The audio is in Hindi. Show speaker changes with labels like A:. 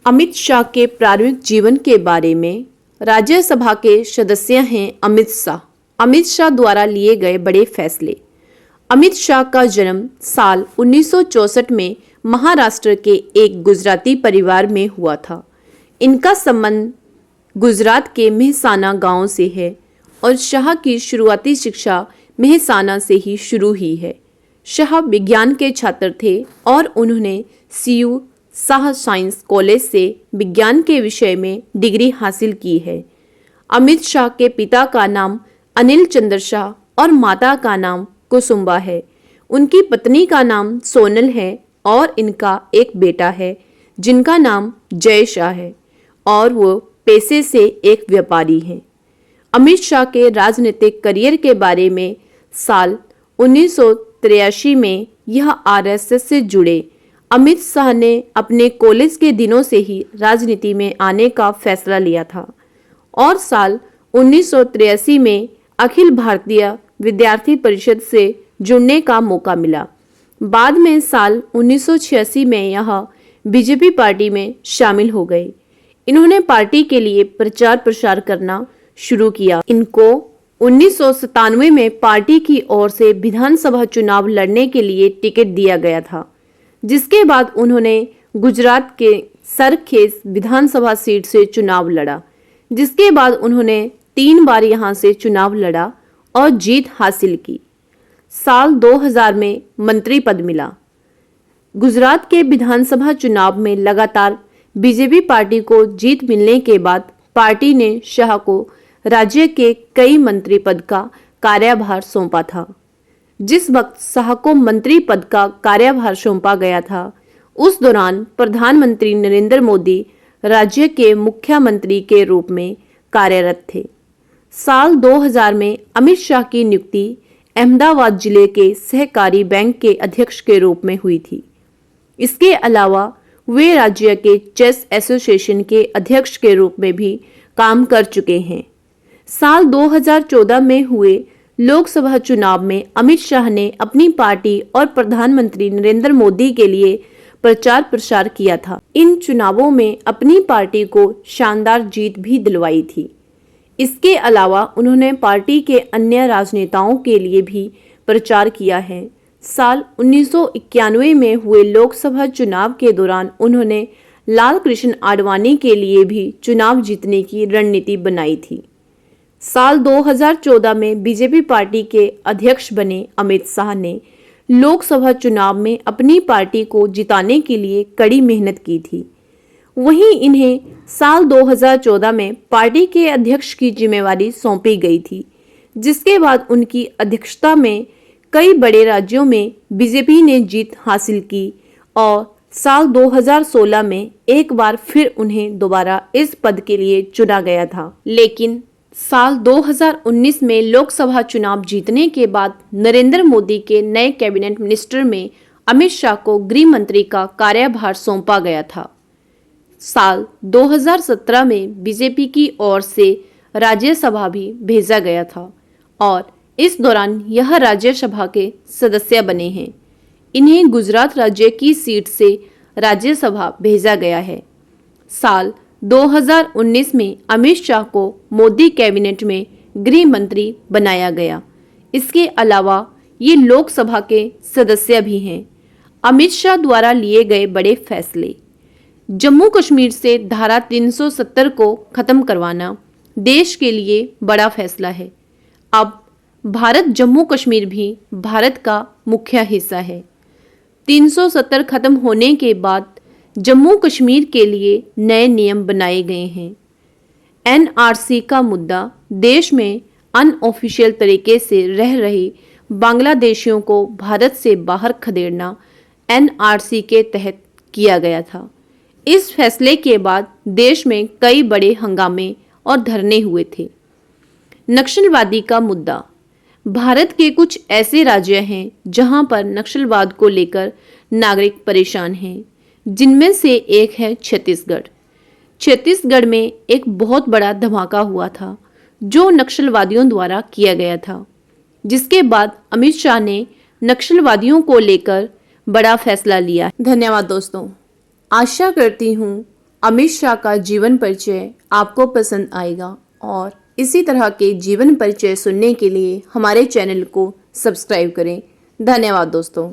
A: अमित शाह के प्रारंभिक जीवन के बारे में। राज्यसभा के सदस्य हैं अमित शाह। अमित शाह द्वारा लिए गए बड़े फैसले। अमित शाह का जन्म साल 1964 में महाराष्ट्र के एक गुजराती परिवार में हुआ था। इनका संबंध गुजरात के मेहसाना गांव से है और शाह की शुरुआती शिक्षा मेहसाना से ही शुरू हुई है। शाह विज्ञान के छात्र थे और उन्होंने सीयू शाह साइंस कॉलेज से विज्ञान के विषय में डिग्री हासिल की है। अमित शाह के पिता का नाम अनिल चंद्र शाह और माता का नाम कुसुम्बा है। उनकी पत्नी का नाम सोनल है और इनका एक बेटा है जिनका नाम जय शाह है और वो पेशे से एक व्यापारी हैं। अमित शाह के राजनीतिक करियर के बारे में साल 1983 में यह आरएसएस से जुड़े। अमित शाह ने अपने कॉलेज के दिनों से ही राजनीति में आने का फैसला लिया था और साल 1983 में अखिल भारतीय विद्यार्थी परिषद से जुड़ने का मौका मिला। बाद में साल 1986 में यह बीजेपी पार्टी में शामिल हो गए। इन्होंने पार्टी के लिए प्रचार प्रसार करना शुरू किया। इनको 1997 में पार्टी की ओर से विधानसभा चुनाव लड़ने के लिए टिकट दिया गया था, जिसके बाद उन्होंने गुजरात के सरखेज विधानसभा सीट से चुनाव लड़ा, जिसके बाद उन्होंने 3 बार यहां से चुनाव लड़ा और जीत हासिल की। साल 2000 में मंत्री पद मिला। गुजरात के विधानसभा चुनाव में लगातार बीजेपी पार्टी को जीत मिलने के बाद पार्टी ने शाह को राज्य के कई मंत्री पद का कार्यभार सौंपा था। जिस वक्त शाह को मंत्री पद का कार्यभार सौंपा गया था, उस दौरान प्रधानमंत्री नरेंद्र मोदी राज्य के मुख्यमंत्री के रूप में कार्यरत थे। साल 2000 में अमित शाह की नियुक्ति अहमदाबाद जिले के सहकारी बैंक के अध्यक्ष के रूप में हुई थी। इसके अलावा वे राज्य के चेस एसोसिएशन के अध्यक्ष के रूप में भी काम कर चुके हैं। साल 2014 में हुए लोकसभा चुनाव में अमित शाह ने अपनी पार्टी और प्रधानमंत्री नरेंद्र मोदी के लिए प्रचार प्रसार किया था। इन चुनावों में अपनी पार्टी को शानदार जीत भी दिलवाई थी। इसके अलावा उन्होंने पार्टी के अन्य राजनेताओं के लिए भी प्रचार किया है। साल 1991 में हुए लोकसभा चुनाव के दौरान उन्होंने लाल कृष्ण आडवाणी के लिए भी चुनाव जीतने की रणनीति बनाई थी। साल 2014 में बीजेपी पार्टी के अध्यक्ष बने अमित शाह ने लोकसभा चुनाव में अपनी पार्टी को जिताने के लिए कड़ी मेहनत की थी। वहीं इन्हें साल 2014 में पार्टी के अध्यक्ष की जिम्मेवारी सौंपी गई थी, जिसके बाद उनकी अध्यक्षता में कई बड़े राज्यों में बीजेपी ने जीत हासिल की और साल 2016 में एक बार फिर उन्हें दोबारा इस पद के लिए चुना गया था। लेकिन साल 2019 में लोकसभा चुनाव जीतने के बाद नरेंद्र मोदी के नए कैबिनेट मिनिस्टर में अमित शाह को गृह मंत्री का कार्यभार सौंपा गया था। साल 2017 में बीजेपी की ओर से राज्यसभा भी भेजा गया था और इस दौरान यह राज्यसभा के सदस्य बने हैं। इन्हें गुजरात राज्य की सीट से राज्यसभा भेजा गया है। साल 2019 में अमित शाह को मोदी कैबिनेट में गृह मंत्री बनाया गया। इसके अलावा ये लोकसभा के सदस्य भी हैं। अमित शाह द्वारा लिए गए बड़े फैसले। जम्मू कश्मीर से धारा 370 को खत्म करवाना देश के लिए बड़ा फैसला है। अब भारत जम्मू कश्मीर भी भारत का मुख्य हिस्सा है। 370 खत्म होने के बाद जम्मू कश्मीर के लिए नए नियम बनाए गए हैं। एनआरसी का मुद्दा देश में अनऑफिशियल तरीके से रह रहे बांग्लादेशियों को भारत से बाहर खदेड़ना एनआरसी के तहत किया गया था। इस फैसले के बाद देश में कई बड़े हंगामे और धरने हुए थे। नक्सलवादी का मुद्दा। भारत के कुछ ऐसे राज्य हैं जहां पर नक्सलवाद को लेकर नागरिक परेशान हैं, जिनमें से एक है छत्तीसगढ़। छत्तीसगढ़ में एक बहुत बड़ा धमाका हुआ था जो नक्सलवादियों द्वारा किया गया था, जिसके बाद अमित शाह ने नक्सलवादियों को लेकर बड़ा फैसला लिया। धन्यवाद दोस्तों। आशा करती हूँ अमित शाह का जीवन परिचय आपको पसंद आएगा और इसी तरह के जीवन परिचय सुनने के लिए हमारे चैनल को सब्सक्राइब करें। धन्यवाद दोस्तों।